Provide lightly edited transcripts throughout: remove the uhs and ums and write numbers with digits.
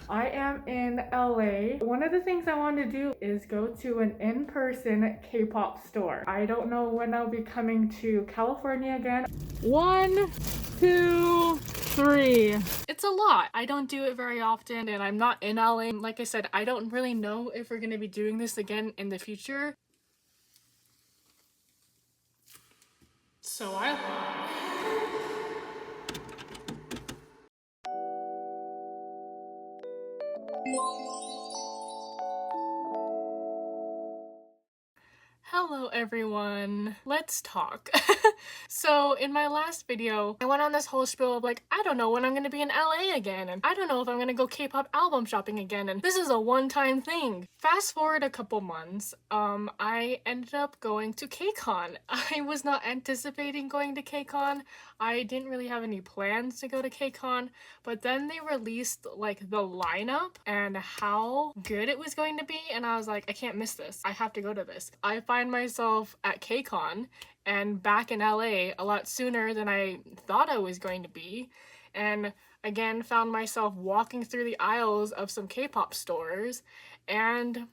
I am in LA. One of the things I want to do is go to an in-person K-pop store. I don't know when I'll be coming to California again. 1, 2, 3. It's a lot. I don't do it very often and I'm not in LA. Like I said, I don't really know if we're going to be doing this again in the future. So I lied. Hello everyone, let's talk. So in my last video, I went on this whole spiel of like, I don't know when I'm gonna be in LA again, and I don't know if I'm gonna go K-pop album shopping again, and this is a one-time thing. Fast forward a couple months, I ended up going to KCON. I was not anticipating going to KCON. I didn't really have any plans to go to KCON, but then they released like the lineup and how good it was going to be, and I was like, I can't miss this. I have to go to this. I find myself at KCON and back in LA a lot sooner than I thought I was going to be, and again found myself walking through the aisles of some K-pop stores, and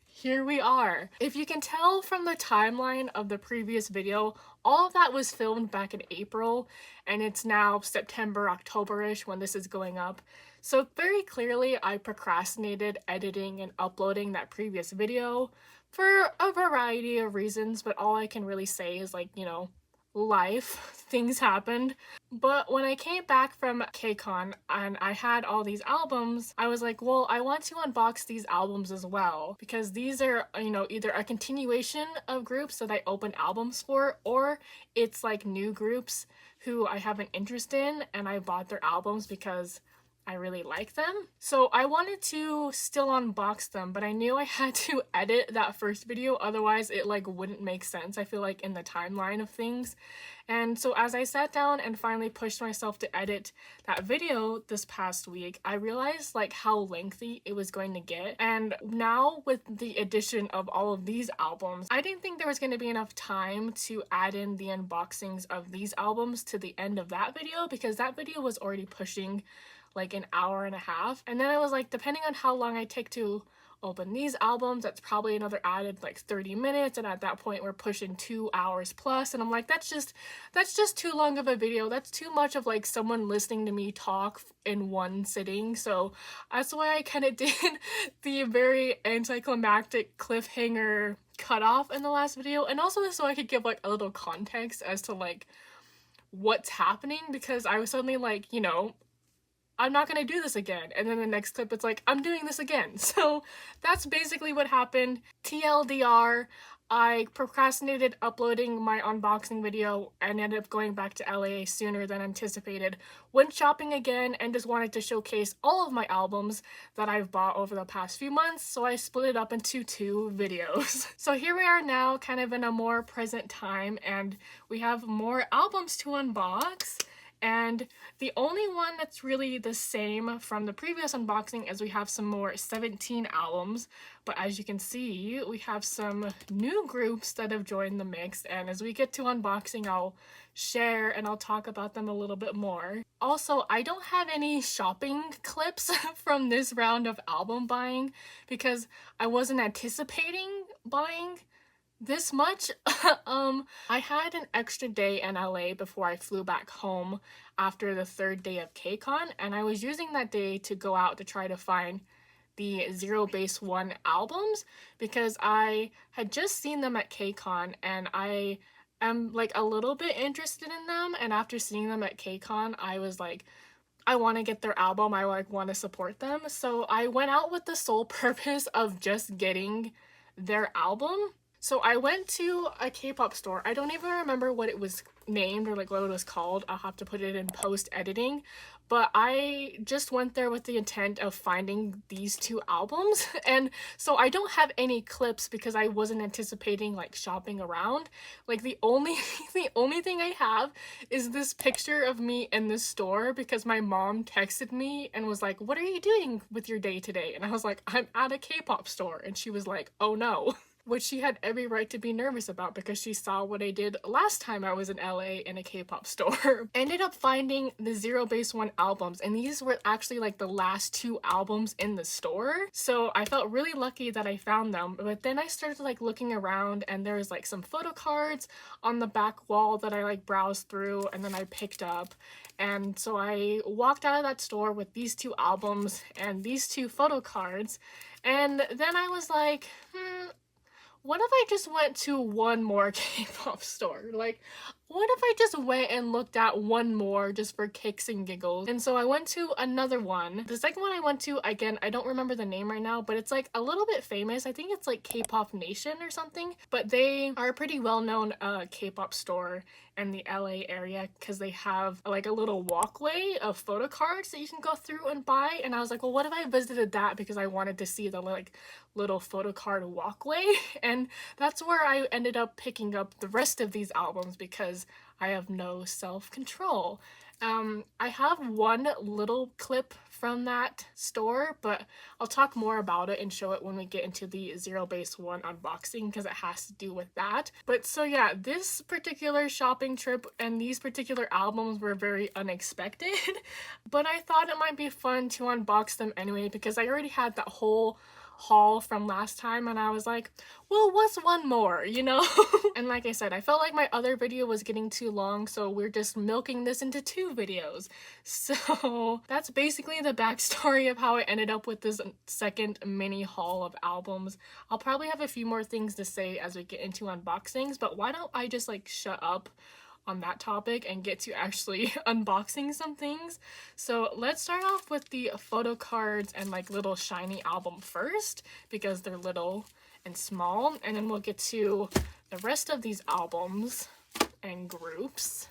here we are. If you can tell from the timeline of the previous video, all of that was filmed back in April, and it's now September, October-ish when this is going up. So very clearly I procrastinated editing and uploading that previous video for a variety of reasons, but all I can really say is like, you know, life, things happened. But when I came back from KCON and I had all these albums, I was like, well, I want to unbox these albums as well, because these are, you know, either a continuation of groups that I opened albums for, or it's like new groups who I have an interest in and I bought their albums because I really like them. So I wanted to still unbox them, but I knew I had to edit that first video, otherwise it like wouldn't make sense, I feel like, in the timeline of things. And so as I sat down and finally pushed myself to edit that video this past week, I realized like how lengthy it was going to get. And now with the addition of all of these albums, I didn't think there was going to be enough time to add in the unboxings of these albums to the end of that video, because that video was already pushing like an hour and a half. And then I was like, depending on how long I take to open these albums, that's probably another added like 30 minutes, and at that point we're pushing 2 hours plus, and I'm like, that's just too long of a video. That's too much of like someone listening to me talk in one sitting. So that's why I kind of did the very anticlimactic cliffhanger cutoff in the last video, and also so I could give like a little context as to like what's happening, because I was suddenly like, you know, I'm not gonna do this again. And then the next clip, it's like, I'm doing this again. So that's basically what happened. TLDR, I procrastinated uploading my unboxing video and ended up going back to LA sooner than anticipated. Went shopping again and just wanted to showcase all of my albums that I've bought over the past few months, so I split it up into 2 videos. So here we are now, kind of in a more present time, and we have more albums to unbox. And the only one that's really the same from the previous unboxing is we have some more 17 albums, but as you can see, we have some new groups that have joined the mix, and as we get to unboxing, I'll share and I'll talk about them a little bit more. Also, I don't have any shopping clips from this round of album buying because I wasn't anticipating buying this much. I had an extra day in LA before I flew back home after the 3rd day of KCON, and I was using that day to go out to try to find the zerobaseone albums, because I had just seen them at KCON and I am like a little bit interested in them, and after seeing them at KCON I was like, I want to get their album, I like want to support them. So I went out with the sole purpose of just getting their album. So I went to a K-pop store. I don't even remember what it was named or like what it was called. I'll have to put it in post editing. But I just went there with the intent of finding these 2 albums. And so I don't have any clips because I wasn't anticipating like shopping around. Like the only thing I have is this picture of me in the store, because my mom texted me and was like, "What are you doing with your day today?" And I was like, "I'm at a K-pop store." And she was like, "Oh no." which she had every right to be nervous about because she saw what I did last time I was in LA in a K-pop store. Ended up finding the zerobaseone albums, and these were actually like the last 2 albums in the store. So I felt really lucky that I found them. But then I started like looking around, and there was like some photo cards on the back wall that I like browsed through, and then I picked up. And so I walked out of that store with these 2 albums and these 2 photo cards. And then I was like, what if I just went to one more K-pop store? Like, what if I just went and looked at one more just for kicks and giggles? And so I went to another one. The second one I went to, again, I don't remember the name right now, but it's like a little bit famous. I think it's like Kpop Nation or something, but they are a pretty well-known K-pop store in the LA area because they have like a little walkway of photo cards that you can go through and buy. And I was like, well, what if I visited that because I wanted to see the like little photo card walkway? And that's where I ended up picking up the rest of these albums because I have no self-control. I have one little clip from that store, but I'll talk more about it and show it when we get into the zerobaseone unboxing because it has to do with that. But so yeah, this particular shopping trip and these particular albums were very unexpected, but I thought it might be fun to unbox them anyway because I already had that whole haul from last time and I was like, well, what's one more, you know? And like I said, I felt like my other video was getting too long, so we're just milking this into 2 videos. So that's basically the backstory of how I ended up with this second mini haul of albums. I'll probably have a few more things to say as we get into unboxings, but why don't I just like shut up on that topic and get to actually unboxing some things. So let's start off with the photo cards and like little shiny album first because they're little and small, and then we'll get to the rest of these albums and groups.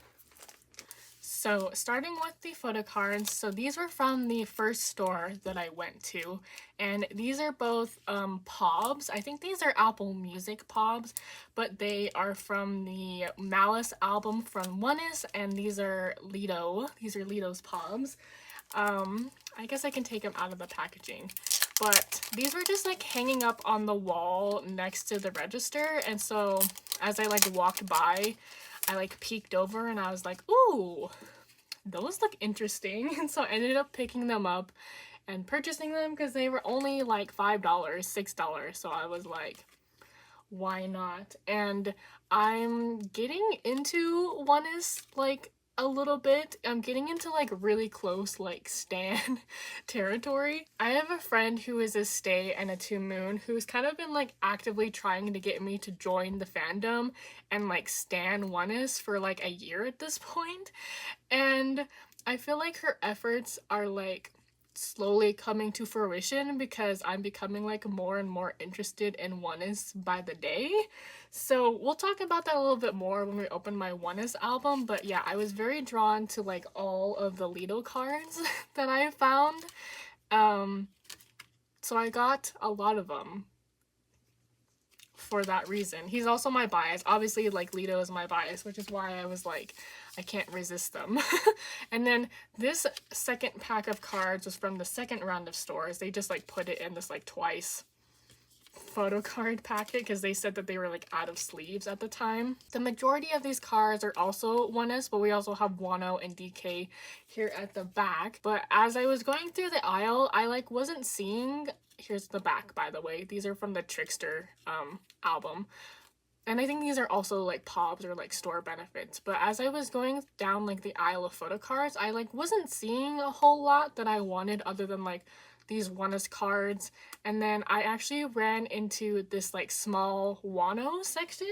So starting with the photo cards, so these were from the first store that I went to, and these are both POBs. I think these are Apple Music POBs, but they are from the Malice album from oneus, and these are Lido. These are Lido's POBs. I guess I can take them out of the packaging. But these were just like hanging up on the wall next to the register, and so as I like walked by, I like peeked over and I was like, ooh, those look interesting. And so I ended up picking them up and purchasing them because they were only like $5, $6. So I was like, why not? And I'm getting into oneus like a little bit. I'm getting into like really close like stan territory. I have a friend who is a stay and a 2 moon who's kind of been like actively trying to get me to join the fandom and like stan oneus for like a year at this point. And I feel like her efforts are like slowly coming to fruition because I'm becoming like more and more interested in oneus by the day. So we'll talk about that a little bit more when we open my oneus album, but yeah, I was very drawn to like all of the Lido cards that I found. So I got a lot of them for that reason. He's also my bias. Obviously, like, Lido is my bias, which is why I was like, I can't resist them. And then this second pack of cards was from the second round of stores. They just like put it in this like twice photo card packet because they said that they were like out of sleeves at the time. The majority of these cards are also oneus, but we also have Wano and DK here at the back. But as I was going through the aisle, I like wasn't seeing. Here's the back, by the way. These are from the Trickster album. And I think these are also like POBs or like store benefits. But as I was going down like the aisle of photo cards, I like wasn't seeing a whole lot that I wanted other than like these oneus cards. And then I actually ran into this like small Wano section.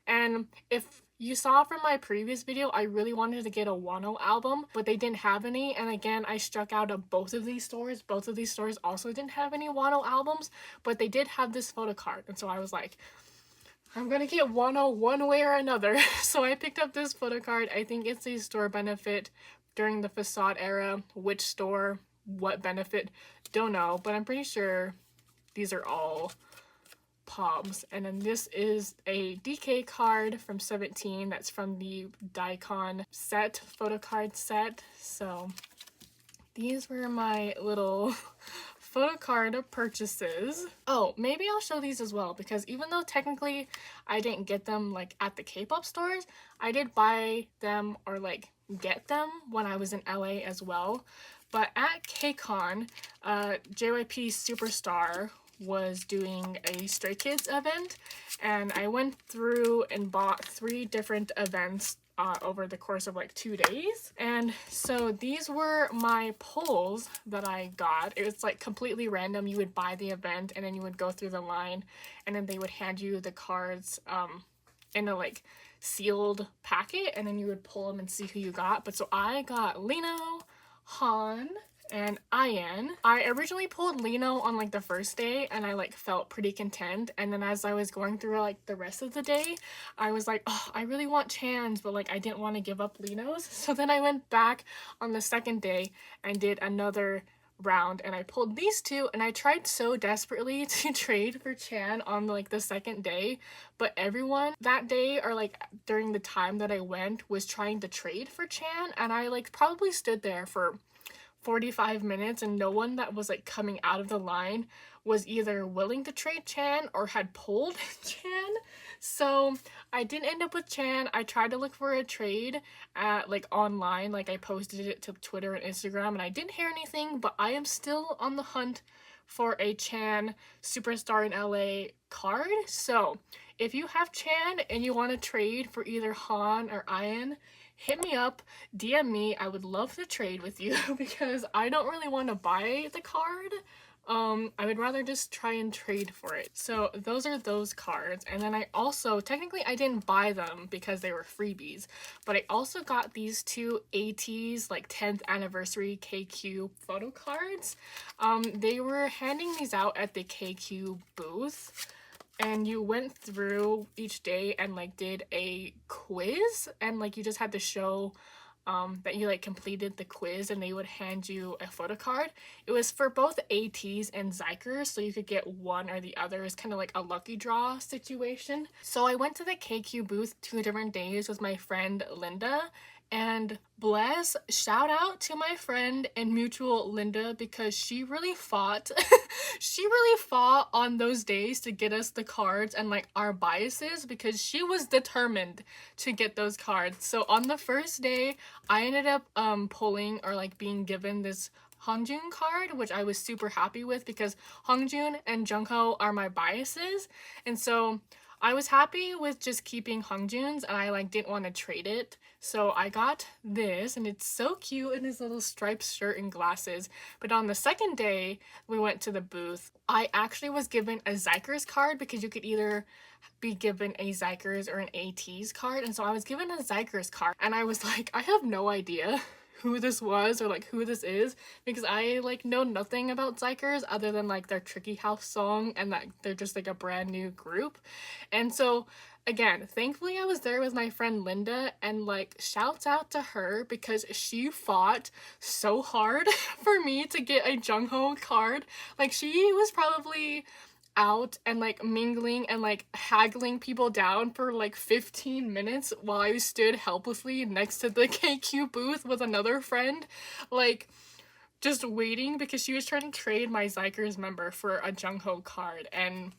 And if you saw from my previous video, I really wanted to get a Wano album, but they didn't have any. And again, I struck out of both of these stores. Both of these stores also didn't have any Wano albums, but they did have this photo card. And so I was like, I'm gonna get Wano one way or another. So I picked up this photo card. I think it's a store benefit during the Facade era. Which store, what benefit, don't know, but I'm pretty sure these are all POBs. And then this is a DK card from 17. That's from the Daikon set, photo card set. So these were my little photocard purchases. Oh, maybe I'll show these as well, because even though technically I didn't get them like at the K-pop stores, I did buy them or like get them when I was in LA as well. But at KCON, JYP Superstar was doing a Stray Kids event, and I went through and bought 3 different events over the course of like 2 days. And so these were my polls that I got. It was like completely random. You would buy the event and then you would go through the line, and then they would hand you the cards in a like sealed packet, and then you would pull them and see who you got. But so I got Lino, Han, and Ian. I originally pulled Lino on like the first day, and I like felt pretty content, and then as I was going through like the rest of the day, I was like, oh, I really want Chan's, but like I didn't want to give up Lino's. So then I went back on the second day and did another round, and I pulled these 2, and I tried so desperately to trade for Chan on like the second day, but everyone that day or like during the time that I went was trying to trade for Chan, and I like probably stood there for 45 minutes, and no one that was like coming out of the line was either willing to trade Chan or had pulled Chan. So I didn't end up with Chan. I tried to look for a trade at like online, like I posted it to Twitter and Instagram, and I didn't hear anything, but I am still on the hunt for a Chan Superstar in LA card. So if you have Chan and you want to trade for either Han or Ian, hit me up, DM me. I would love to trade with you because I don't really want to buy the card. I would rather just try and trade for it. So those are those cards. And then I also, technically I didn't buy them because they were freebies, but I also got these 2 ATEEZ like 10th anniversary KQ photo cards. They were handing these out at the KQ booth, and you went through each day and like did a quiz, and like you just had to show that you like completed the quiz, and they would hand you a photo card. It was for both ATEEZ and Zikers, so you could get one or the other. It's kind of like a lucky draw situation. So I went to the KQ booth 2 different days with my friend Linda, and bless, shout out to my friend and mutual Linda, because she really fought she really fought on those days to get us the cards and like our biases, because she was determined to get those cards. So on the first day I ended up pulling or like being given this Hongjoong card, which I was super happy with because Hongjoong and Jungho are my biases, and so I was happy with just keeping Hongjoong's, and I like didn't want to trade it. So I got this, and it's so cute in his little striped shirt and glasses. But on the second day we went to the booth, I actually was given a Zikers card, because you could either be given a Zikers or an ATEEZ card. And so I was given a Zikers card, and I was like, I have no idea who this was or like who this is, because I like know nothing about Zikers other than like their Tricky House song, and that they're just like a brand new group. And so again, thankfully I was there with my friend Linda, and like shouts out to her because she fought so hard for me to get a Jungho card. Like she was probably out and like mingling and like haggling people down for like 15 minutes while I stood helplessly next to the KQ booth with another friend, like just waiting, because she was trying to trade my Zikers member for a Jungho card. And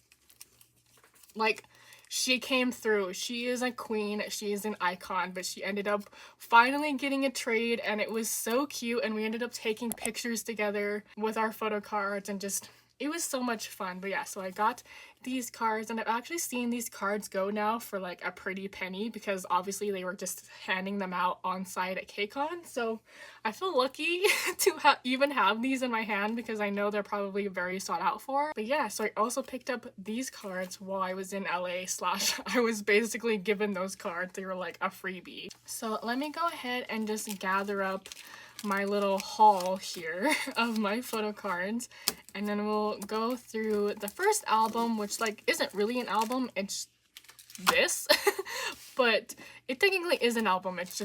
like she came through. She is a queen, she is an icon, but she ended up finally getting a trade, and it was so cute, and we ended up taking pictures together with our photo cards, and just it was so much fun. But yeah, so I got these cards, and I've actually seen these cards go now for like a pretty penny, because obviously they were just handing them out on site at KCON. So I feel lucky to even have these in my hand, because I know they're probably very sought out for. But yeah, so I also picked up these cards while I was in LA / I was basically given those cards. They were like a freebie. So let me go ahead and just gather up my little haul here of my photo cards, and then we'll go through the first album, which like isn't really an album, it's this but it technically is an album, it's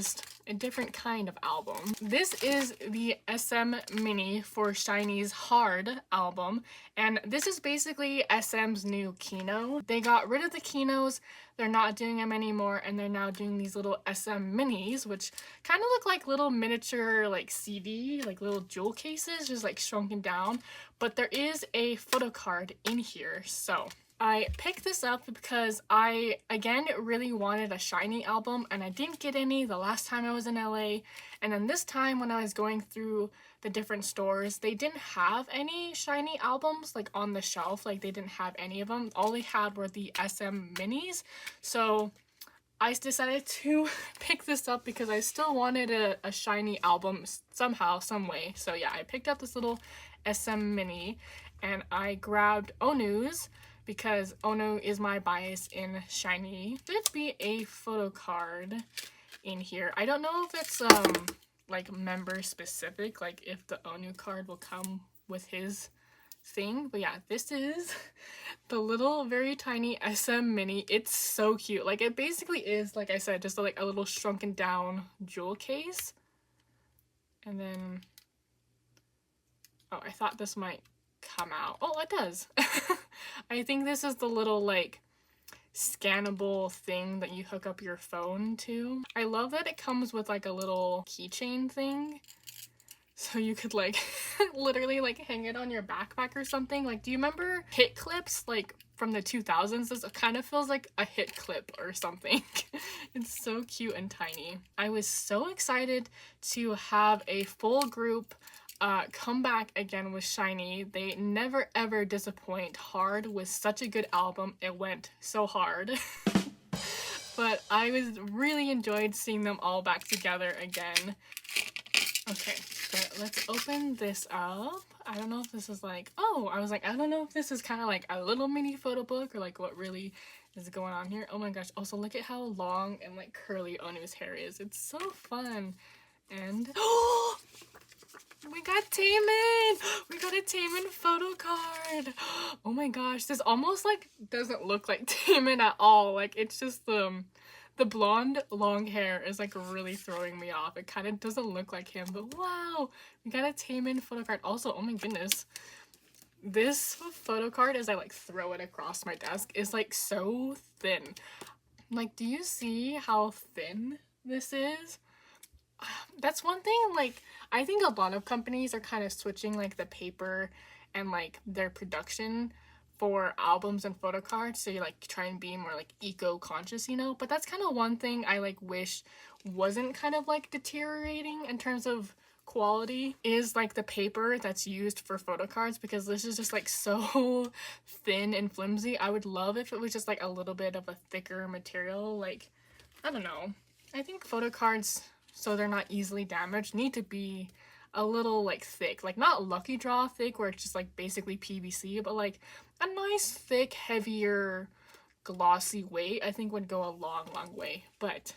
a different kind of album. This is the SM Mini for SHINee's Hard album, and this is basically SM's new Kino. They got rid of the Kinos, they're not doing them anymore, and they're now doing these little SM Minis, which kind of look like little miniature like CD, like little jewel cases, just like shrunken down, but there is a photo card in here. So I picked this up because I, again, really wanted a SHINee album, and I didn't get any the last time I was in LA, and then this time when I was going through the different stores, they didn't have any SHINee albums, like, on the shelf. Like, they didn't have any of them. All they had were the SM Minis, so I decided to pick this up because I still wanted a SHINee album somehow, some way. So yeah, I picked up this little SM Mini, and I grabbed oneus, because Ono is my bias in SHINee. Should be a photo card in here. I don't know if it's like member specific, like if the Onu card will come with his thing, but yeah, this is the little very tiny SM Mini. It's so cute. Like, it basically is, like I said, just like a little shrunken down jewel case. And then, oh, I thought this might come out. Oh, it does. I think this is the little like scannable thing that you hook up your phone to. I love that it comes with like a little keychain thing, so you could like literally like hang it on your backpack or something. Like, do you remember hit clips like from the 2000s? This kind of feels like a hit clip or something. It's so cute and tiny. I was so excited to have a full group come back again with SHINee. They never ever disappoint. Hard was such a good album. It went so hard. But I was really enjoyed seeing them all back together again. Okay, so let's open this up. I don't know if this is like, oh, I was like, I don't know if this is kind of like a little mini photo book or like what really is going on here. Oh my gosh, also look at how long and like curly Onu's hair is. It's so fun. And oh, we got Taemin! We got a Taemin photo card! Oh my gosh, this almost like doesn't look like Taemin at all. Like, it's just the blonde long hair is like really throwing me off. It kind of doesn't look like him, but wow! We got a Taemin photo card. Also, oh my goodness, this photo card, as I like throw it across my desk, is like so thin. Like, do you see how thin this is? That's one thing, like, I think a lot of companies are kind of switching like the paper and like their production for albums and photo cards, so you like try and be more like eco-conscious, you know. But that's kind of one thing I like wish wasn't kind of like deteriorating in terms of quality, is like the paper that's used for photo cards, because this is just like so thin and flimsy. I would love if it was just like a little bit of a thicker material. Like, I don't know, I think photo cards, so they're not easily damaged, need to be a little like thick, like not Lucky Draw thick where it's just like basically PVC, but like a nice thick, heavier, glossy weight I think would go a long way. But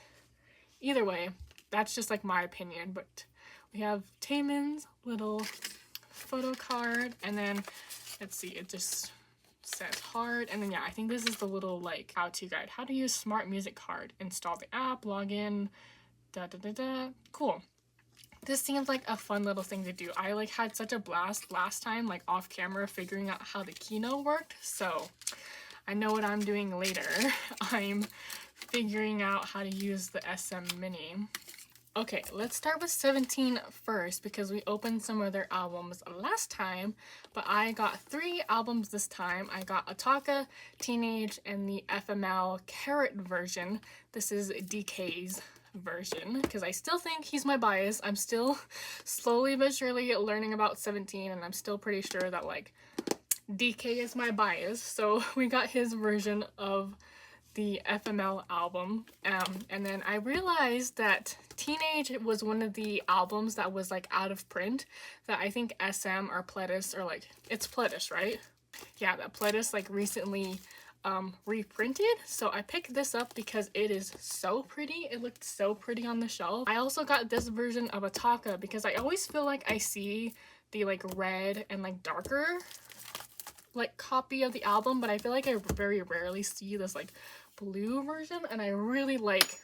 either way, that's just like my opinion. But we have Taemin's little photo card, and then let's see, it just says hard, and then yeah, I think this is the little like how-to guide, how to use smart music card, install the app, log in, cool. This seems like a fun little thing to do. I like had such a blast last time, like off camera, figuring out how the Kino worked, so I know what I'm doing later. I'm figuring out how to use the SM Mini. Okay, let's start with 17 first, because we opened some of their albums last time, but I got 3 albums this time. I got Ataka, Teenage, and the FML Carrot version. This is DK's version, because I still think he's my bias. I'm still slowly but surely learning about 17, and I'm still pretty sure that like DK is my bias. So we got his version of the FML album, and then I realized that Teenage was one of the albums that was like out of print, that I think SM or Pledis, or like, it's Pledis, right? Yeah, that Pledis like recently reprinted, so I picked this up because it is so pretty. It looked so pretty on the shelf. I also got this version of Ataka because I always feel like I see the like red and like darker like copy of the album, but I feel like I very rarely see this like blue version, and I really like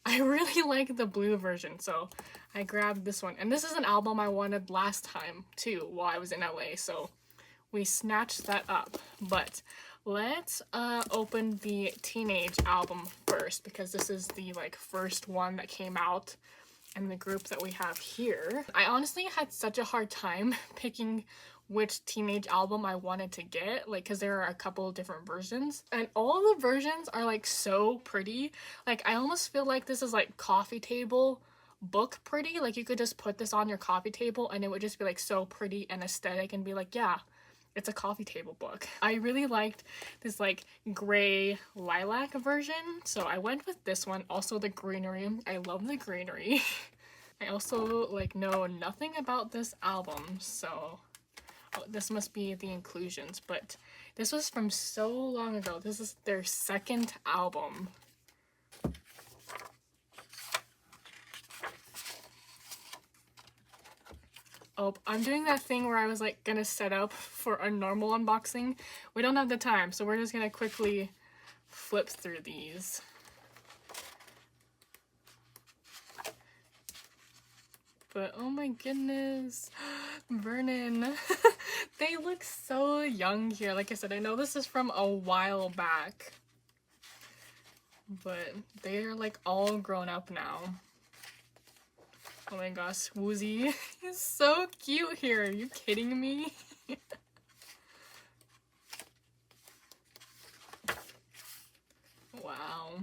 I really like the blue version, so I grabbed this one. And this is an album I wanted last time too while I was in LA, so we snatched that up. But let's open the Teenage album first, because this is the like first one that came out in the group that we have here. I honestly had such a hard time picking which Teenage album I wanted to get, like, because there are a couple of different versions, and all the versions are like so pretty. Like, I almost feel like this is like coffee table book pretty. Like, you could just put this on your coffee table and it would just be like so pretty and aesthetic and be like, yeah, it's a coffee table book. I really liked this like gray lilac version, so I went with this one. Also the greenery, I love the greenery. I also like know nothing about this album, so oh, this must be the inclusions, but this was from so long ago. This is their second album. Oh, I'm doing that thing where I was like gonna set up for a normal unboxing. We don't have the time, so we're just gonna quickly flip through these. But oh my goodness, Vernon. They look so young here. Like I said, I know this is from a while back, but they're like all grown up now. Oh my gosh, Woozy is so cute here. Are you kidding me? Wow.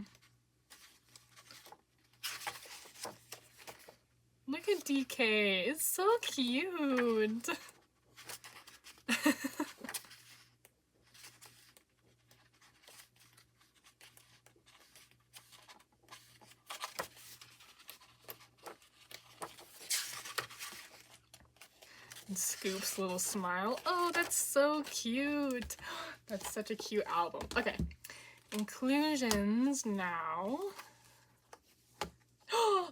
Look at DK. It's so cute. And Scoop's little smile. Oh, that's so cute. That's such a cute album. Okay, inclusions now.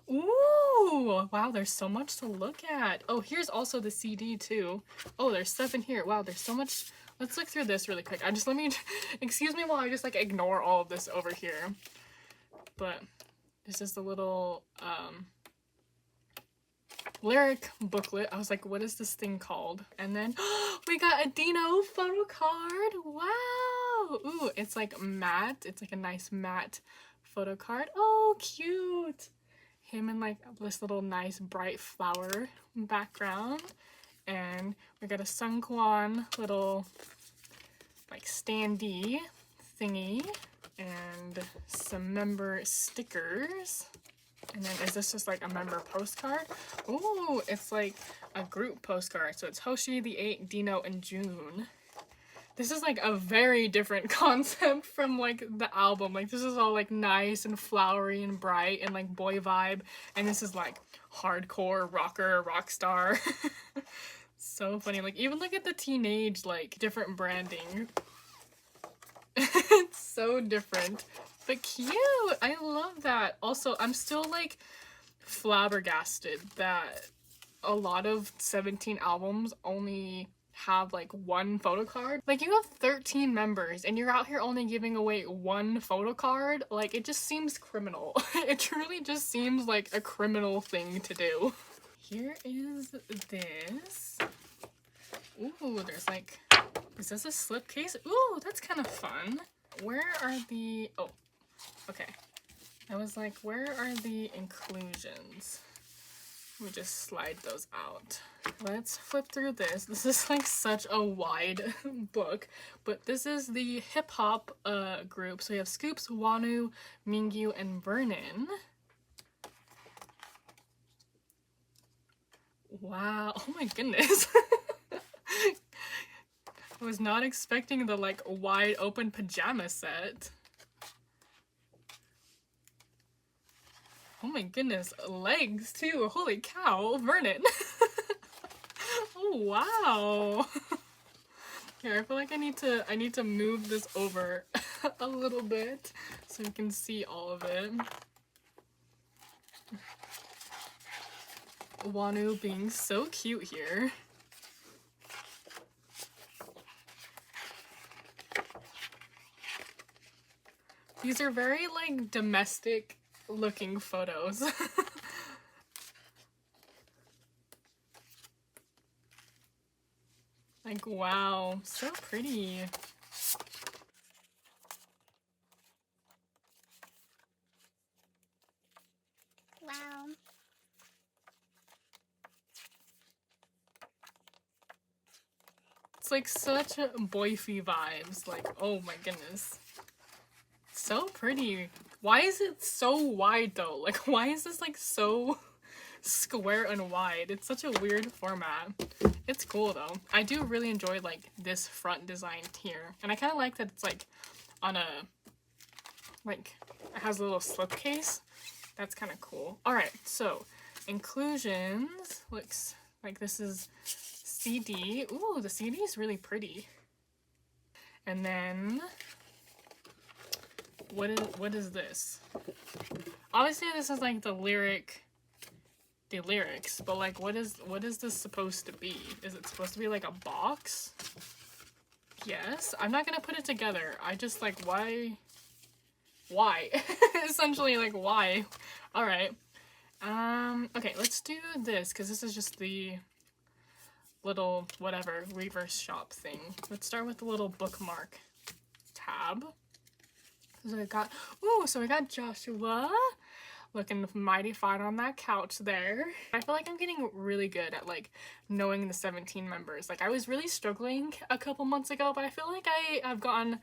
Ooh, wow, there's so much to look at. Oh, here's also the CD too. Oh, there's stuff in here. Wow, there's so much. Let's look through this really quick. Let me, excuse me while I just like ignore all of this over here. But this is the little lyric booklet. I was like, what is this thing called? And then we got a Dino photo card. Wow. Ooh, it's like matte. It's like a nice matte photo card. Oh, cute. Him in like this little nice bright flower background. And we got a Sungkwan little like standee thingy. And some member stickers. And then is this just like a member postcard? Ooh, it's like a group postcard. So it's Hoshi, the 8, Dino, and June. This is like a very different concept from like the album. Like this is all like nice and flowery and bright and like boy vibe. And this is like hardcore rocker, rock star. So funny. Like even look at the teenage like different branding. It's so different. But cute! I love that. Also, I'm still like flabbergasted that a lot of 17 albums only have like one photo card. Like you have 13 members and you're out here only giving away one photo card. Like it just seems criminal. It truly just seems like a criminal thing to do. Here is this. Ooh, there's like, is this a slipcase? Ooh, that's kind of fun. Where are the, oh. Okay, I was like, where are the inclusions? Let me just slide those out. Let's flip through this. This is like such a wide book, but this is the hip hop group. So we have Scoops, Wonu, Mingyu, and Vernon. Wow, oh my goodness. I was not expecting the like wide open pajama set. Oh my goodness, legs too. Holy cow, Vernon. Oh wow. Here, I feel like I need to move this over a little bit so you can see all of it. Wonu being so cute here. These are very like domestic looking photos. Like, wow, so pretty. Wow. It's like such boyfie vibes. Like, oh my goodness. So pretty. Why is it so wide though? Like, why is this like so square and wide? It's such a weird format. It's cool though. I do really enjoy like this front design here. And I kind of like that it's like on a, like, it has a little slipcase. That's kind of cool. Alright, so inclusions. Looks like this is CD. Ooh, the CD is really pretty. And then what is this? Obviously this is like the lyrics, but like what is this supposed to be? Is it supposed to be like a box? Yes. I'm not gonna put it together. I just like why? Essentially, like, why? Alright. Okay, let's do this, because this is just the little, whatever, reverse shop thing. Let's start with the little bookmark tab. So we got Joshua looking mighty fine on that couch there. I feel like I'm getting really good at, like, knowing the 17 members. Like, I was really struggling a couple months ago, but I feel like I have gotten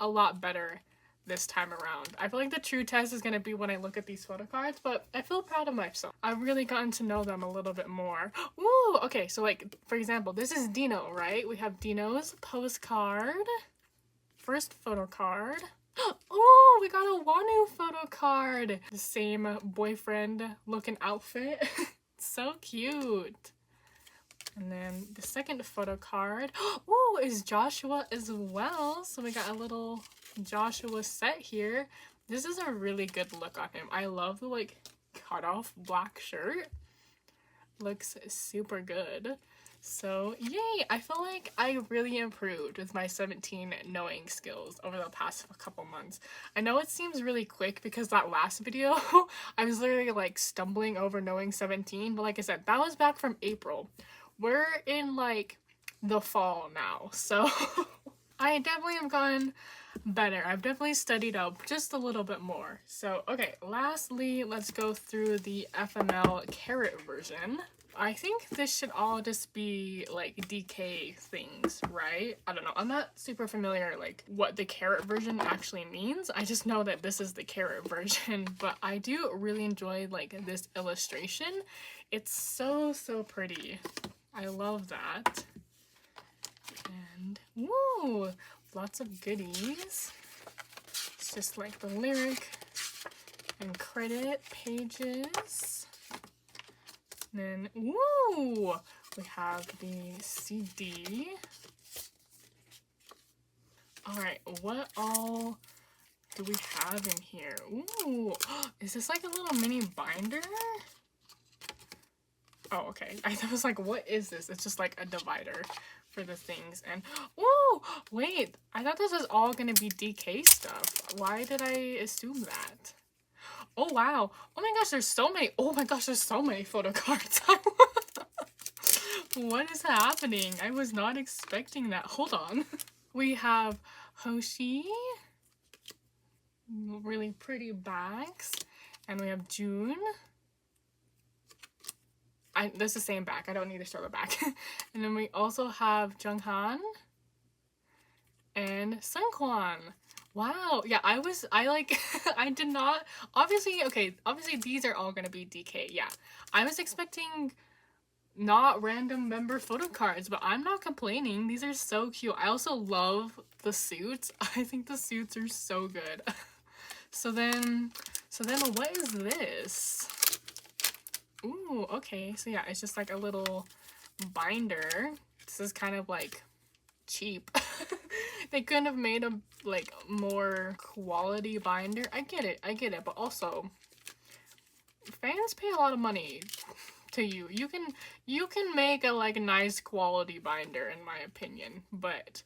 a lot better this time around. I feel like the true test is gonna be when I look at these photo cards, but I feel proud of myself. I've really gotten to know them a little bit more. Woo! Okay, so like, for example, this is Dino, right? We have Dino's postcard. First photo card. Oh, we got a Wanu photo card! The same boyfriend looking outfit. So cute. And then the second photo card, oh, is Joshua as well. So we got a little Joshua set here. This is a really good look on him. I love the like cut off black shirt. Looks super good. So yay, I feel like I really improved with my 17 knowing skills over the past couple months. I know it seems really quick because that last video I was literally like stumbling over knowing 17, but like I said, that was back from April. We're in like the fall now, so I definitely have gotten better. I've definitely studied up just a little bit more. So okay, lastly, let's go through the FML carrot version. I think this should all just be like DK things, right? I don't know. I'm not super familiar like what the carrot version actually means. I just know that this is the carrot version, but I do really enjoy like this illustration. It's so pretty. I love that. And woo, lots of goodies. It's just like the lyric and credit pages. And then, woo, we have the CD. Alright, what all do we have in here? Ooh, is this like a little mini binder? Oh, okay. I was like, what is this? It's just like a divider for the things. And, oh, wait. I thought this was all going to be DK stuff. Why did I assume that? Oh, wow. Oh my gosh, there's so many. Oh my gosh, there's so many photo cards. What is happening? I was not expecting that. Hold on. We have Hoshi. Really pretty bags. And we have June. This is the same back. I don't need to show the back. And then we also have Junghan and Seungkwan. Wow. Yeah, I I did not, obviously these are all gonna be DK. Yeah, I was expecting not random member photo cards, but I'm not complaining. These are so cute. I also love the suits. I think the suits are so good. So then what is this? Ooh, okay. So yeah, it's just like a little binder. This is kind of like cheap. They couldn't have made a like more quality binder. I get it, but also fans pay a lot of money to you. You can make a like nice quality binder in my opinion, but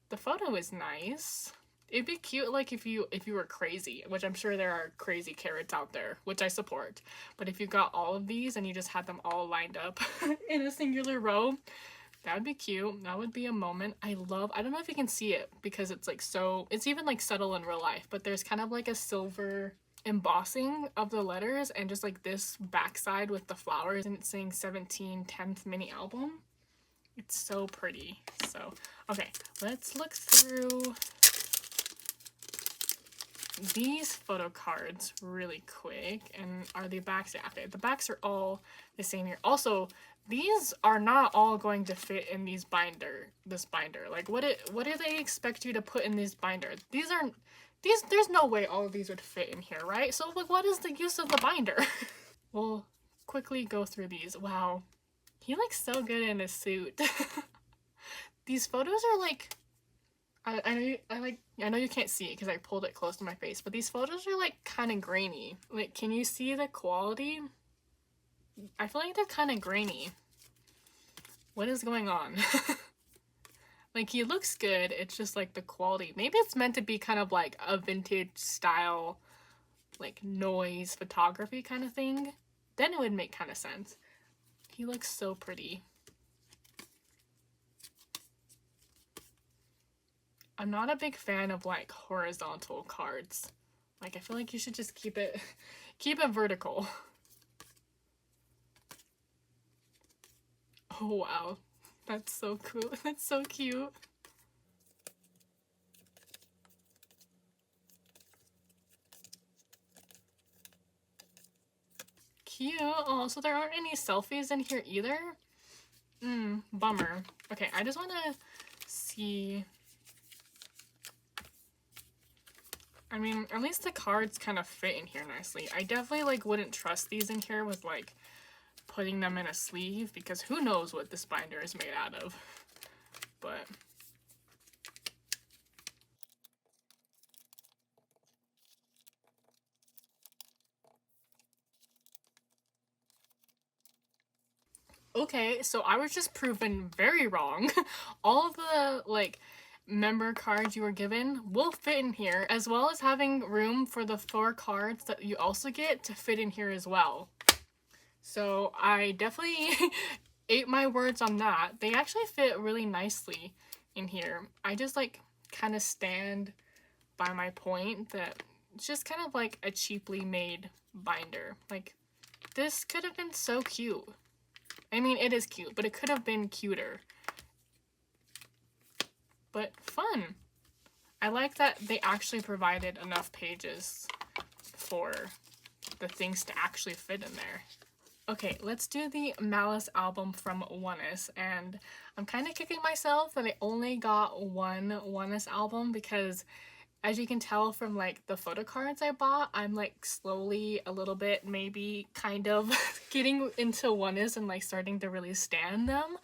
the photo is nice. It'd be cute like if you were crazy, which I'm sure there are crazy carrots out there, which I support. But if you got all of these and you just had them all lined up in a singular row, that would be cute. That would be a moment. I don't know if you can see it because it's like so, it's even like subtle in real life, but there's kind of like a silver embossing of the letters and just like this backside with the flowers, and it's saying 17 10th mini album. It's so pretty. So, okay, let's look through these photo cards really quick. And are the backs? Yeah, okay, the backs are all the same here. Also, these are not all going to fit in this binder. Like, what do they expect you to put in this binder? There's no way all of these would fit in here, right? So, like, what is the use of the binder? We'll quickly go through these. Wow, he looks so good in his suit. These photos are like, I know you can't see it because I pulled it close to my face, but these photos are like kind of grainy. Like, can you see the quality? I feel like they're kind of grainy. What is going on? Like, he looks good, it's just like the quality. Maybe it's meant to be kind of like a vintage style, like noise photography kind of thing. Then it would make kind of sense. He looks so pretty. I'm not a big fan of like horizontal cards. Like, I feel like you should just keep it vertical. Oh wow, that's so cool. That's so cute. Cute. Oh, so there aren't any selfies in here either? Bummer. Okay, I just want to see. I mean, at least the cards kind of fit in here nicely. I definitely like wouldn't trust these in here with like putting them in a sleeve because who knows what this binder is made out of. But okay, so I was just proven very wrong. All of the like member cards you were given will fit in here, as well as having room for the 4 cards that you also get to fit in here as well. So I definitely ate my words on that. They actually fit really nicely in here. I just like kind of stand by my point that it's just kind of like a cheaply made binder. Like, this could have been so cute. I mean, it is cute, but it could have been cuter. But fun. I like that they actually provided enough pages for the things to actually fit in there. Okay, let's do the Malice album from oneus, and I'm kind of kicking myself that I only got one oneus album because, as you can tell from like the photo cards I bought, I'm like slowly a little bit maybe kind of getting into oneus and like starting to really stan them.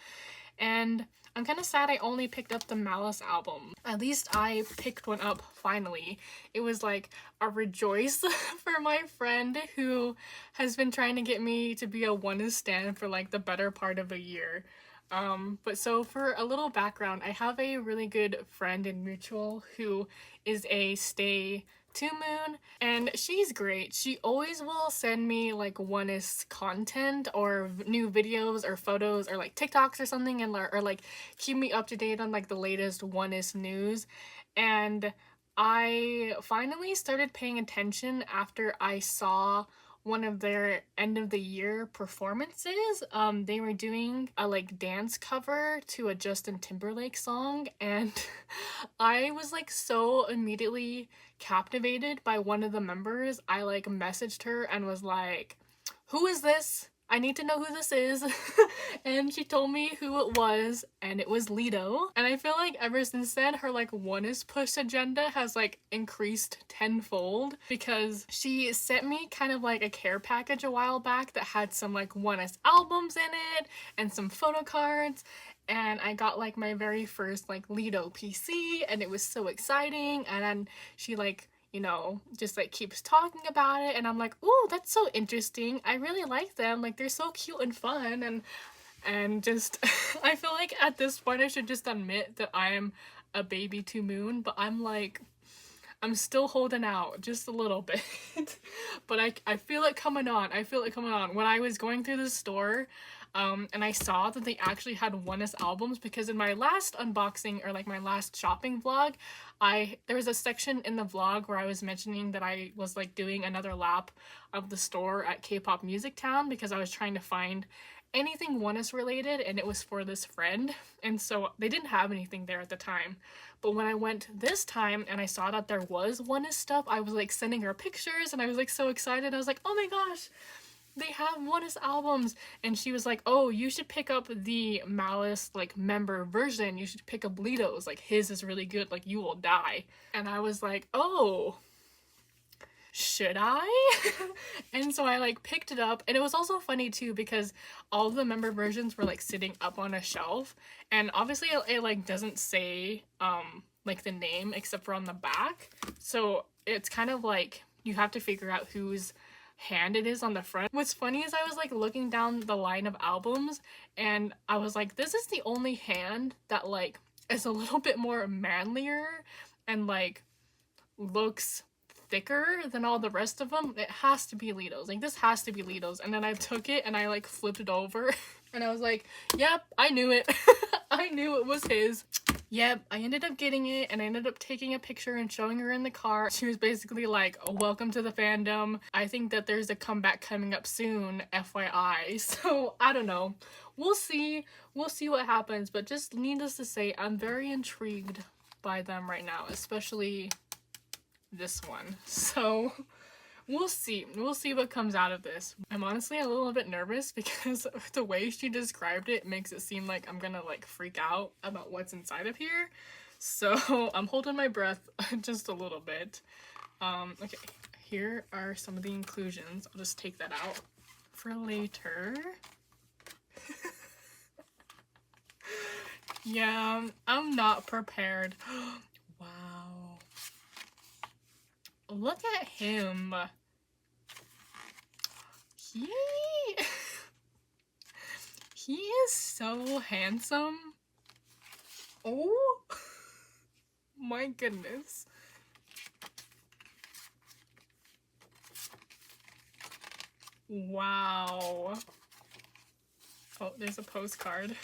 And I'm kind of sad I only picked up the Malice album. At least I picked one up finally. It was like a rejoice for my friend who has been trying to get me to be a oneus stan for like the better part of a year. But so for a little background, I have a really good friend in mutual who is a stay 2 moon, and she's great. She always will send me like oneus content or new videos or photos or like TikToks or something, and or like keep me up to date on like the latest oneus news. And I finally started paying attention after I saw one of their end of the year performances. They were doing a like dance cover to a Justin Timberlake song, and I was like so immediately captivated by one of the members. I like messaged her and was like, "Who is this? I need to know who this is." And she told me who it was, and it was Lido. And I feel like ever since then, her like oneus push agenda has like increased tenfold, because she sent me kind of like a care package a while back that had some like oneus albums in it and some photo cards. And I got like my very first like Lido PC, and it was so exciting. And then she like, you know, just like keeps talking about it, and I'm like, ooh, that's so interesting. I really like them. Like, they're so cute and fun, and just I feel like at this point I should just admit that I am a baby 2 moon, but I'm like I'm still holding out just a little bit. But I feel it coming on. I feel it coming on. When I was going through the store, and I saw that they actually had oneus albums, because in my last unboxing, or like my last shopping vlog, there was a section in the vlog where I was mentioning that I was like doing another lap of the store at K-pop Music Town because I was trying to find anything oneus related, and it was for this friend, and so they didn't have anything there at the time. But when I went this time and I saw that there was oneus stuff, I was like sending her pictures, and I was like so excited. I was like, oh my gosh, they have oneus albums. And she was like, oh, you should pick up the Malice like member version, you should pick up Lito's, like his is really good, like you will die. And I was like, oh, should I? And so I like picked it up, and it was also funny too because all of the member versions were like sitting up on a shelf, and obviously it like doesn't say like the name except for on the back, so it's kind of like you have to figure out whose hand it is on the front. What's funny is I was like looking down the line of albums, and I was like, this is the only hand that like is a little bit more manlier and like looks thicker than all the rest of them. It has to be Lito's. Like, this has to be Lito's. And then I took it and I like flipped it over and I was like, yep, I knew it. I knew it was his. Yep, I ended up getting it, and I ended up taking a picture and showing her in the car. She was basically like, welcome to the fandom. I think that there's a comeback coming up soon, FYI. So I don't know. We'll see. We'll see what happens. But just needless to say, I'm very intrigued by them right now, especially this one. So we'll see what comes out of this. I'm honestly a little bit nervous because the way she described it makes it seem like I'm gonna like freak out about what's inside of here, so I'm holding my breath just a little bit. Okay, here are some of the inclusions. I'll just take that out for later. Yeah, I'm not prepared. Wow. Look at him. He is so handsome. Oh my goodness. Wow. Oh, there's a postcard.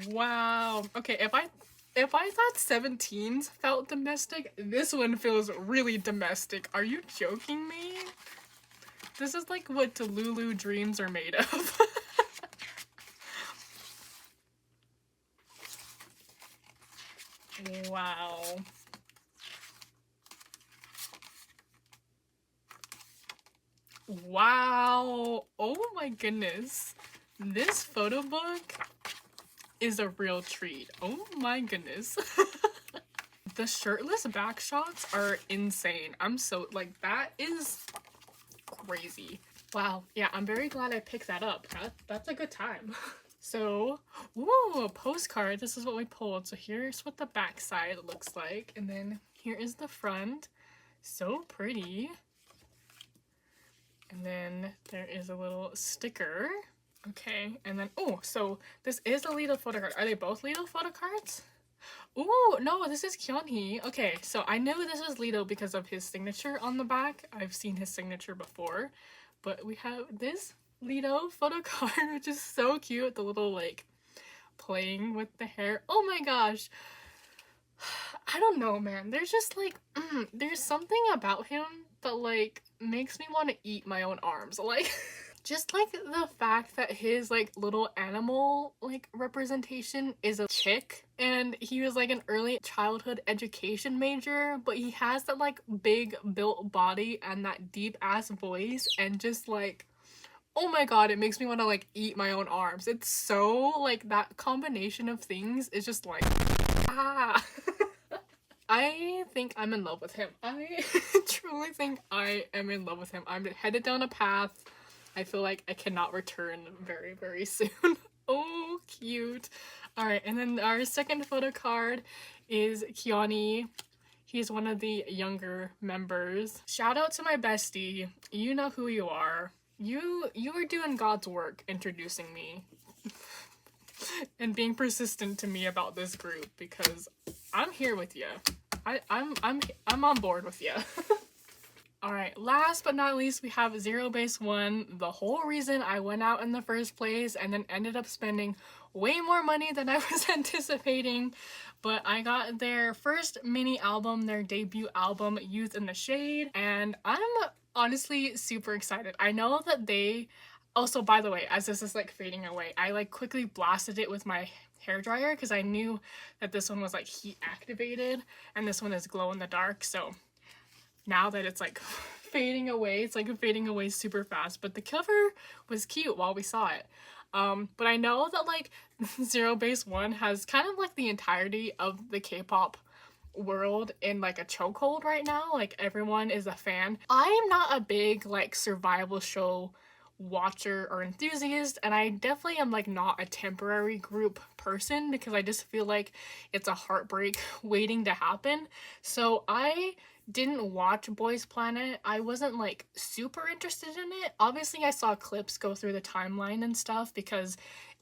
Wow. Okay, if I thought 17s felt domestic, this one feels really domestic. Are you joking me? This is like what Delulu dreams are made of. Wow. Wow. Oh my goodness. This photo book is a real treat. Oh my goodness. The shirtless back shots are insane. I'm so like, that is crazy. Wow. Yeah, I'm very glad I picked that up. That's a good time. So, ooh, a postcard. This is what we pulled. So here's what the back side looks like, and then here is the front. So pretty. And then there is a little sticker. Okay, and then, oh, so this is a Lito photocard. Are they both Lito photocards? Ooh, no, this is Kyunhee. Okay, so I knew this was Lito because of his signature on the back. I've seen his signature before. But we have this Lito photocard, which is so cute. The little, like, playing with the hair. Oh my gosh. I don't know, man. There's just, like, there's something about him that, like, makes me want to eat my own arms. Like... Just like the fact that his like little animal like representation is a chick, and he was like an early childhood education major, but he has that like big built body and that deep ass voice, and just like, oh my god, it makes me want to like eat my own arms. It's so like, that combination of things is just like, ah. I think I'm in love with him. I truly think I am in love with him. I'm headed down a path I feel like I cannot return very, very soon. Oh, cute. Alright, and then our second photo card is Kyunhee. He's one of the younger members. Shout out to my bestie. You know who you are. You are doing God's work introducing me and being persistent to me about this group, because I'm here with you. I'm on board with you. Alright, last but not least, we have zerobaseone. The whole reason I went out in the first place and then ended up spending way more money than I was anticipating. But I got their first mini album, their debut album, Youth in the Shade, and I'm honestly super excited. I know that they... Also, by the way, as this is like fading away, I like quickly blasted it with my hairdryer because I knew that this one was like heat activated and this one is glow in the dark, so now that it's like fading away, it's like fading away super fast. But the cover was cute while we saw it. But I know that like zerobaseone has kind of like the entirety of the K-pop world in like a chokehold right now. Like everyone is a fan. I am not a big like survival show watcher or enthusiast, and I definitely am like not a temporary group person because I just feel like it's a heartbreak waiting to happen. So I didn't watch Boys Planet. I wasn't like super interested in it. Obviously I saw clips go through the timeline and stuff because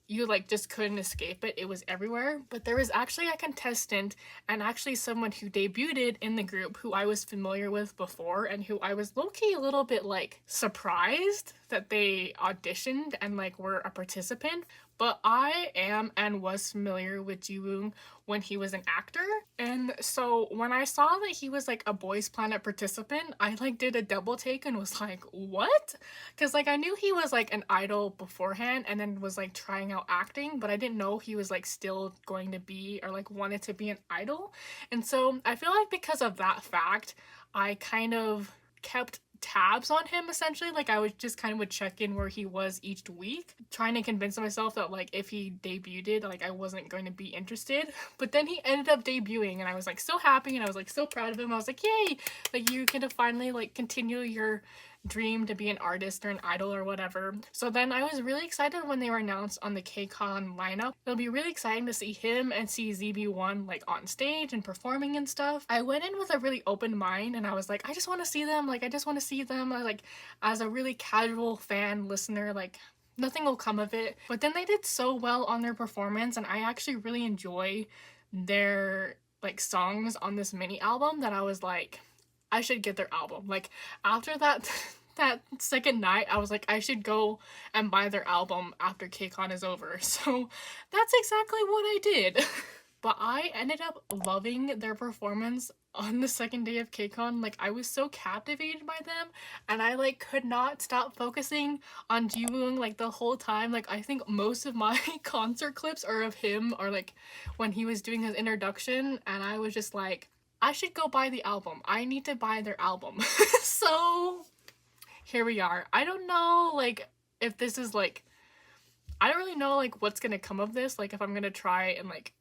you like just couldn't escape it. It was everywhere. But there was actually a contestant and actually someone who debuted in the group who I was familiar with before and who I was low-key a little bit like surprised that they auditioned and like were a participant. But I am and was familiar with Jiwoong when he was an actor. And so when I saw that he was like a Boys Planet participant, I like did a double take and was like, what? Because like I knew he was like an idol beforehand and then was like trying out acting, but I didn't know he was like still going to be or like wanted to be an idol. And so I feel like because of that fact, I kind of kept tabs on him essentially. Like I would just kind of would check in where he was each week, trying to convince myself that like if he debuted, like I wasn't going to be interested. But then he ended up debuting and I was like so happy and I was like so proud of him. I was like, yay, like you can finally like continue your dream to be an artist or an idol or whatever. So then I was really excited when they were announced on the KCON lineup. It'll be really exciting to see him and see ZB1 like on stage and performing and stuff. I went in with a really open mind and I was like, I just want to see them. Like I just want to see them. I like as a really casual fan listener, like nothing will come of it. But then they did so well on their performance and I actually really enjoy their like songs on this mini album that I was like, I should get their album. Like after that second night, I was like, I should go and buy their album after KCON is over. So that's exactly what I did. But I ended up loving their performance on the second day of KCON. Like I was so captivated by them and I like could not stop focusing on Jiwoong like the whole time. Like I think most of my concert clips are of him or like when he was doing his introduction and I was just like, I should go buy the album. I need to buy their album. So here we are. I don't know like if this is like, I don't really know like what's gonna come of this, like if I'm gonna try and like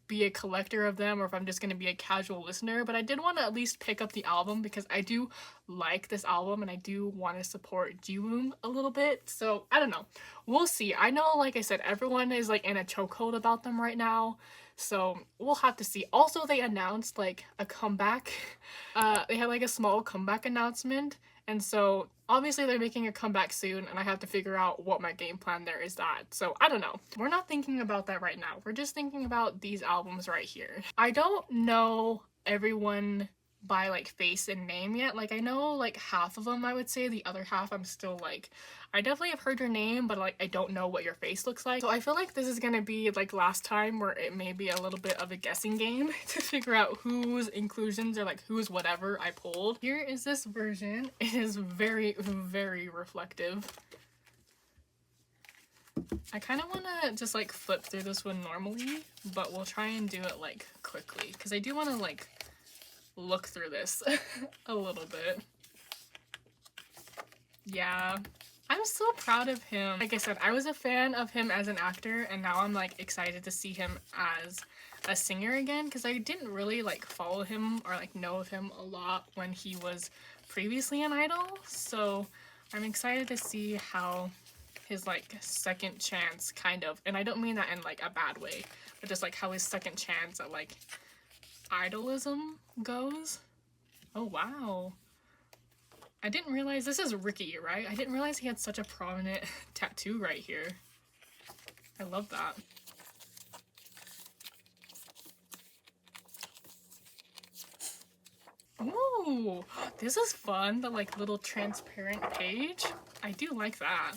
be a collector of them or if I'm just gonna be a casual listener, but I did want to at least pick up the album because I do like this album and I do want to support Jiwoong a little bit. So I don't know, we'll see. I know, like I said, everyone is like in a chokehold about them right now, so we'll have to see. Also, they announced like a comeback. They had like a small comeback announcement, and so obviously they're making a comeback soon and I have to figure out what my game plan there is that. So I don't know. We're not thinking about that right now. We're just thinking about these albums right here. I don't know everyone by like face and name yet. Like I know like half of them, I would say. The other half I'm still like, I definitely have heard your name, but like I don't know what your face looks like. So I feel like this is gonna be like last time where it may be a little bit of a guessing game to figure out whose inclusions or like whose whatever I pulled. Here is this version. It is very, very reflective. I kind of want to just like flip through this one normally, but we'll try and do it like quickly because I do want to like look through this a little bit. Yeah, I'm so proud of him. Like I said, I was a fan of him as an actor and now I'm like excited to see him as a singer again because I didn't really like follow him or like know of him a lot when he was previously an idol. So I'm excited to see how his like second chance kind of, and I don't mean that in like a bad way, but just like how his second chance at like idolism goes. Oh wow, I didn't realize this is Ricky, right? I didn't realize he had such a prominent tattoo right here. I love that. Ooh, this is fun, the like little transparent page. I do like that.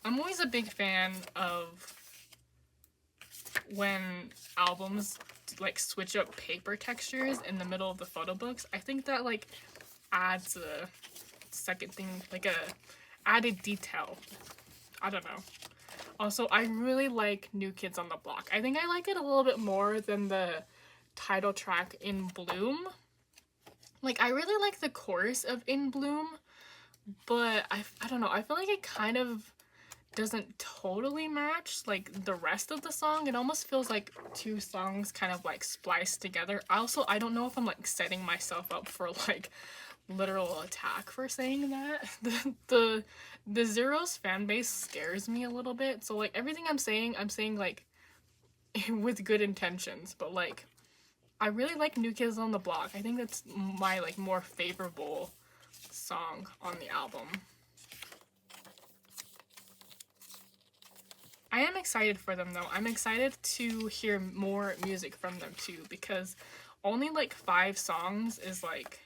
I'm always a big fan of when albums like switch up paper textures in the middle of the photo books. I think that like adds a second thing, like a added detail. I don't know. Also, I really like New Kids on the Block. I think I like it a little bit more than the title track In Bloom. Like, I really like the chorus of In Bloom, but I don't know, I feel like it kind of doesn't totally match like the rest of the song. It almost feels like two songs kind of like spliced together. Also, I don't know if I'm like setting myself up for like literal attack for saying that. The Zeros fan base scares me a little bit. So like everything I'm saying like with good intentions, but like I really like New Kids on the Block. I think that's my like more favorable song on the album. I am excited for them though. I'm excited to hear more music from them too, because only like 5 songs is like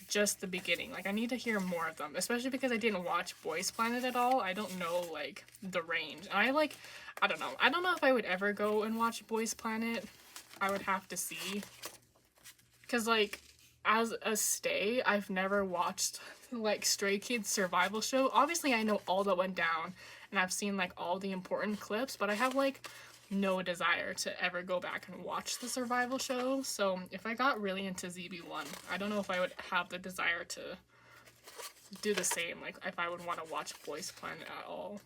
just the beginning. Like I need to hear more of them, especially because I didn't watch Boys Planet at all. I don't know like the range. And I don't know. I don't know if I would ever go and watch Boys Planet. I would have to see. Cause like as a stay, I've never watched like Stray Kids survival show. Obviously I know all that went down and I've seen like all the important clips, but I have like no desire to ever go back and watch the survival show. So if I got really into ZB1, I don't know if I would have the desire to do the same, like if I would want to watch Boys Planet at all.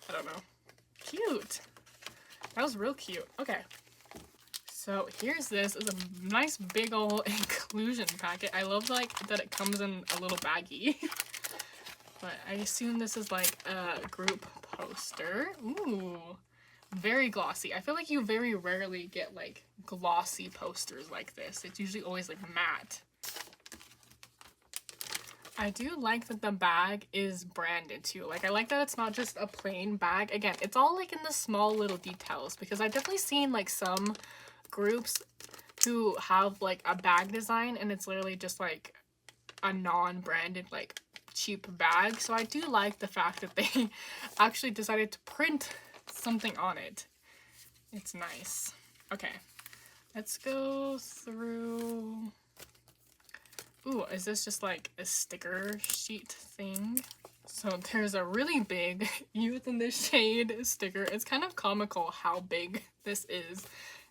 I don't know. Cute. That was real cute. Okay. So here's this. It's a nice big ol' inclusion packet. I love like that it comes in a little baggie. But I assume this is like a group poster. Ooh, very glossy. I feel like you very rarely get like glossy posters like this. It's usually always like matte. I do like that the bag is branded too. Like I like that it's not just a plain bag. Again, it's all like in the small little details, because I've definitely seen like some groups who have like a bag design and it's literally just like a non-branded like cheap bag. So I do like the fact that they actually decided to print something on it. It's nice. Okay, let's go through. Ooh, is this just like a sticker sheet thing? So there's a really big Youth in the Shade sticker. It's kind of comical how big this is.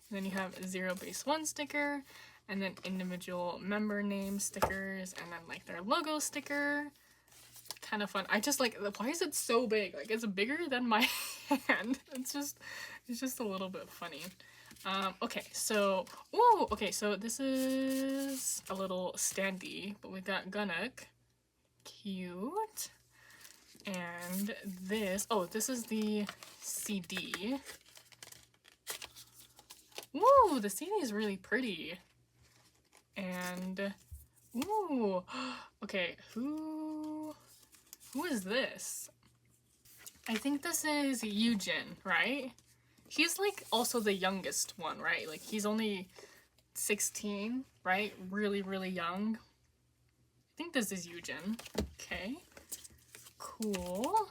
And then you have a zerobaseone sticker, and then individual member name stickers, and then like their logo sticker. Kind of fun. I just like, why is it so big? Like it's bigger than my hand. It's just a little bit funny. Okay, so, ooh, okay, so this is a little standee, but we got Gunnock. Cute. And this, oh, this is the CD. Ooh, the CD is really pretty. And, ooh, okay, who is this? I think this is Eugen, right? He's like also the youngest one, right? Like he's only 16, right? Really, really young. I think this is Eugen. Okay, cool.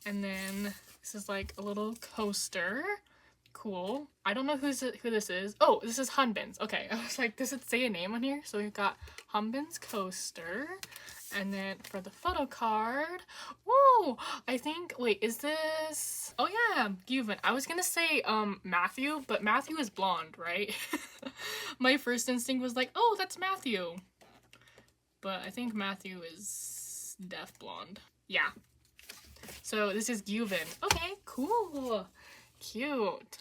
And then this is like a little coaster. Cool. I don't know who this is. Oh, this is Hanbin's. Okay, I was like, does it say a name on here? So we've got Hanbin's coaster. And then for the photo card, whoa, I think, wait, is this, oh yeah, Guven. I was gonna say Matthew, but Matthew is blonde, right? My first instinct was like, oh, that's Matthew. But I think Matthew is deaf blonde. Yeah. So this is Guven. Okay, cool. Cute.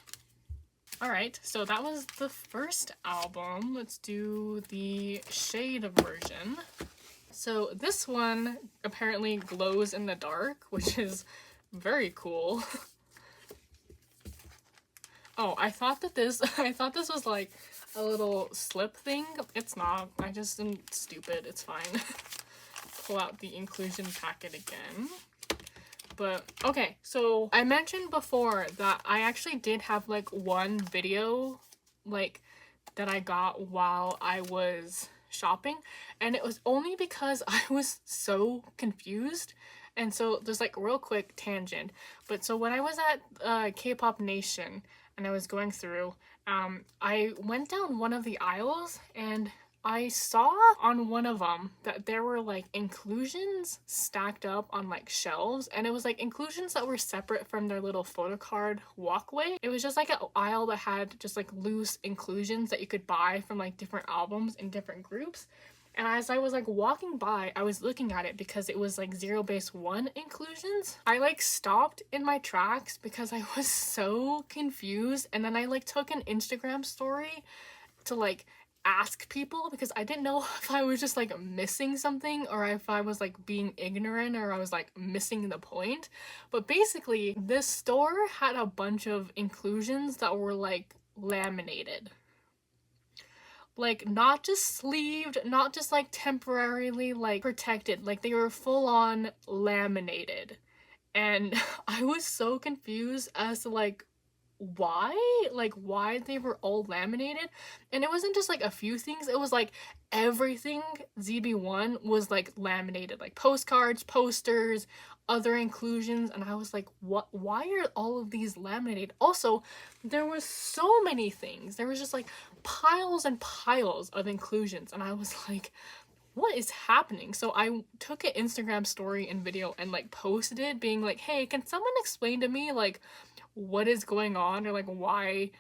Alright, so that was the first album. Let's do the shade version. So this one apparently glows in the dark, which is very cool. Oh, I thought this was like a little slip thing. It's not. I just am stupid. It's fine. Pull out the inclusion packet again. But okay, so I mentioned before that I actually did have like one video like that I got while I was shopping, and it was only because I was so confused. And so there's like a real quick tangent, but so when I was at Kpop Nation and I was going through, I went down one of the aisles and I saw on one of them that there were like inclusions stacked up on like shelves, and it was like inclusions that were separate from their little photocard walkway. It was just like an aisle that had just like loose inclusions that you could buy from like different albums in different groups. And as I was like walking by, I was looking at it because it was like zerobaseone inclusions. I like stopped in my tracks because I was so confused, and then I like took an Instagram story to like ask people because I didn't know if I was just like missing something or if I was like being ignorant or I was like missing the point. But basically, this store had a bunch of inclusions that were like laminated. Like not just sleeved, not just like temporarily like protected, like they were full on laminated. And I was so confused as to like why they were all laminated. And it wasn't just like a few things, it was like everything ZB1 was like laminated, like postcards, posters, other inclusions. And I was like, what, why are all of these laminated? Also, there was so many things, there was just like piles and piles of inclusions, and I was like, what is happening? So I took an Instagram story and video and like posted it being like, hey, can someone explain to me like what is going on or like why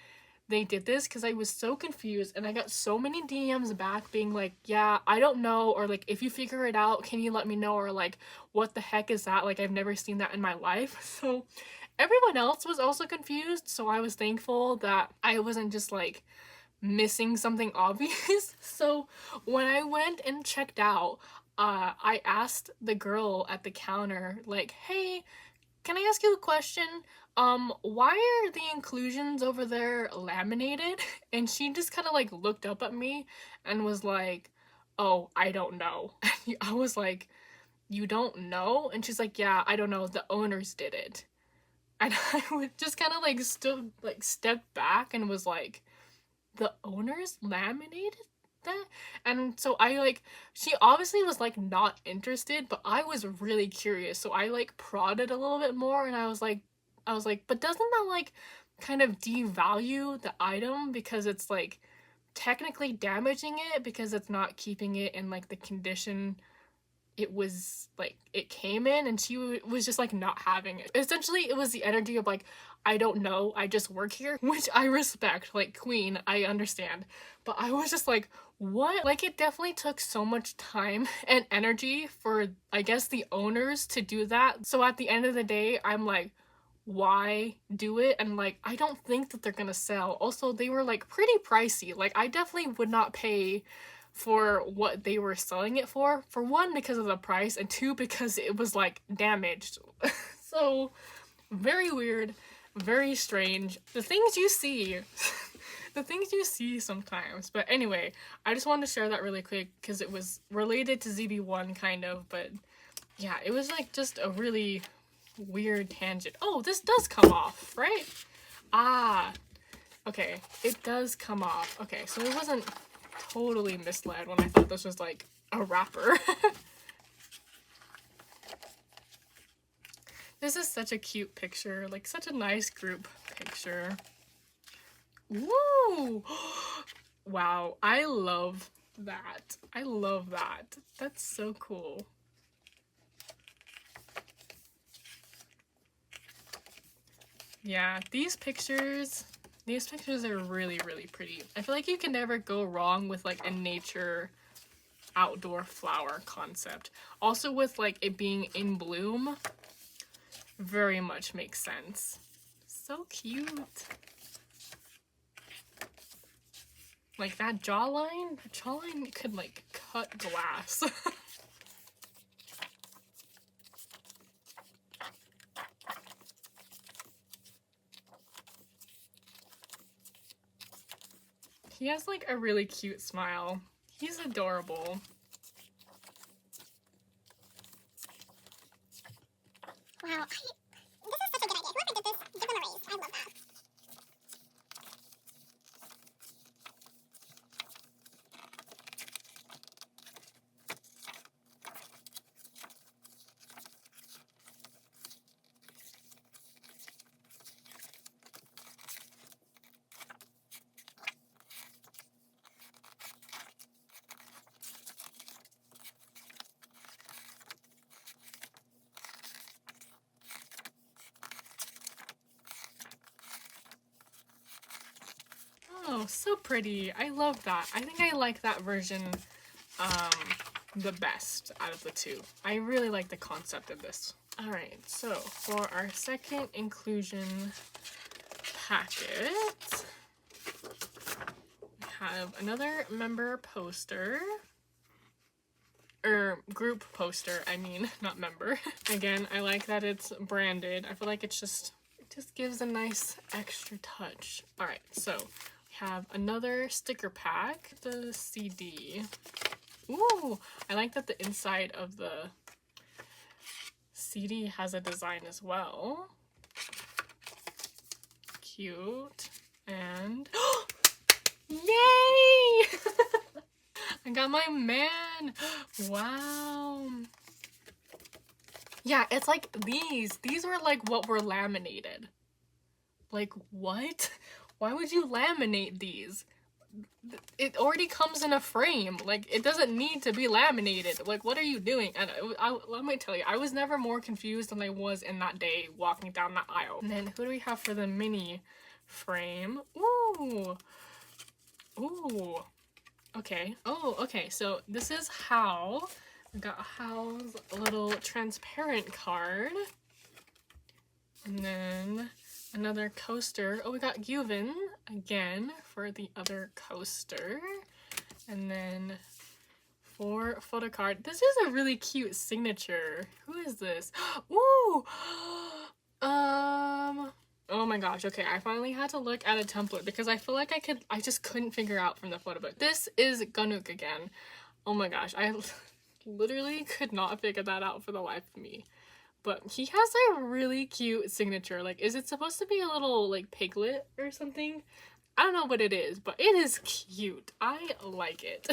they did this? Because I was so confused, and I got so many DMs back being like, yeah, I don't know, or like, if you figure it out, can you let me know, or like, what the heck is that? Like, I've never seen that in my life. So everyone else was also confused, so I was thankful that I wasn't just like missing something obvious. So when I went and checked out, I asked the girl at the counter like, hey, can I ask you a question? Why are the inclusions over there laminated? And she just kind of like looked up at me and was like, oh, I don't know. I was like, you don't know? And she's like, yeah, I don't know, the owners did it. And I would just kind of like stood like stepped back and was like, the owners laminated that? And so I like, she obviously was like not interested, but I was really curious, so I like prodded a little bit more, and I was like, but doesn't that like kind of devalue the item because it's like technically damaging it because it's not keeping it in like the condition it was like it came in? And she was just like not having it. Essentially, it was the energy of like, I don't know, I just work here, which I respect, like, queen, I understand. But I was just like, what? Like, it definitely took so much time and energy for, I guess, the owners to do that. So at the end of the day, I'm like, why do it? And like, I don't think that they're gonna sell. Also, they were like pretty pricey. Like, I definitely would not pay for what they were selling it for one, because of the price, and two, because it was like damaged. So very weird, very strange, the things you see. The things you see sometimes. But anyway, I just wanted to share that really quick because it was related to ZB1 kind of. But yeah, it was like just a really weird tangent. Oh, this does come off, right? Ah, okay, it does come off. Okay, so it wasn't totally misled when I thought this was like a wrapper. This is such a cute picture, like such a nice group picture. Woo! Wow, I love that. I love that. That's so cool. Yeah, these pictures are really, really pretty. I feel like you can never go wrong with like a nature outdoor flower concept. Also with like it being in bloom, very much makes sense. So cute. Like that jawline could like cut glass. He has like a really cute smile. He's adorable. Wow, this is such a good idea. Whoever did this, give them a raise. I love that. so pretty. I love that. I think I like that version the best out of the two. I really like the concept of this. Alright, so for our second inclusion packet, we have another member poster. Or group poster, I mean, not member. Again, I like that it's branded. I feel like it just gives a nice extra touch. Alright, so we have another sticker pack, the CD. Ooh, I like that the inside of the CD has a design as well. Cute. And yay! I got my man! Wow. Yeah, it's like these. These are like what were laminated. Like, what? Why would you laminate these? It already comes in a frame. Like, it doesn't need to be laminated. Like, what are you doing? And let me tell you, I was never more confused than I was in that day walking down that aisle. And then who do we have for the mini frame? Ooh. Ooh. Okay. Oh, okay. So this is Hal. We got Hal's little transparent card. And then another coaster. Oh, we got Gyuvin again for the other coaster. And then for photocard. This is a really cute signature. Who is this? Ooh! Oh my gosh, okay, I finally had to look at a template because I feel like I just couldn't figure out from the photo book. This is Ganuk again. Oh my gosh, I literally could not figure that out for the life of me. But he has a really cute signature. Like, is it supposed to be a little, like, piglet or something? I don't know what it is, but it is cute. I like it.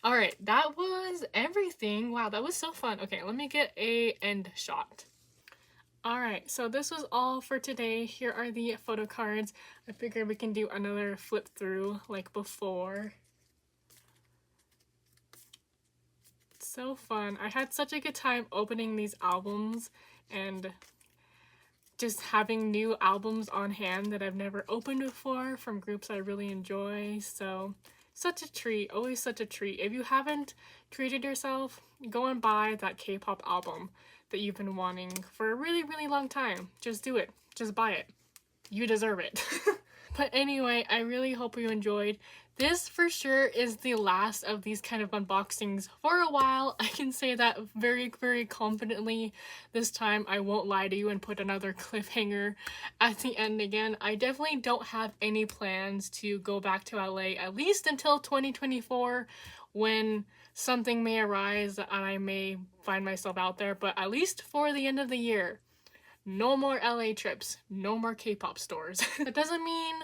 Alright, that was everything. Wow, that was so fun. Okay, let me get a end shot. Alright, so this was all for today. Here are the photo cards. I figured we can do another flip through like before. So fun. I had such a good time opening these albums and just having new albums on hand that I've never opened before from groups I really enjoy. So such a treat, always such a treat. If you haven't treated yourself, go and buy that K-pop album that you've been wanting for a really, really long time. Just do it. Just buy it. You deserve it. But anyway, I really hope you enjoyed. This for sure is the last of these kind of unboxings for a while. I can say that very, very confidently. This time I won't lie to you and put another cliffhanger at the end again. I definitely don't have any plans to go back to LA at least until 2024 when something may arise and I may find myself out there, but at least for the end of the year, no more LA trips, no more K-pop stores. That doesn't mean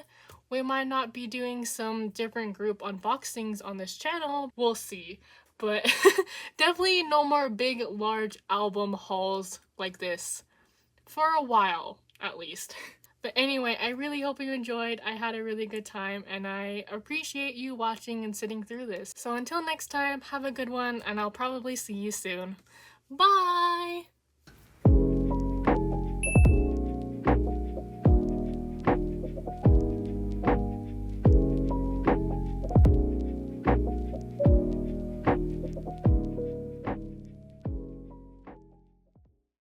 we might not be doing some different group unboxings on this channel. We'll see. But definitely no more big, large album hauls like this for a while, at least. But anyway, I really hope you enjoyed. I had a really good time and I appreciate you watching and sitting through this. So until next time, have a good one and I'll probably see you soon. Bye!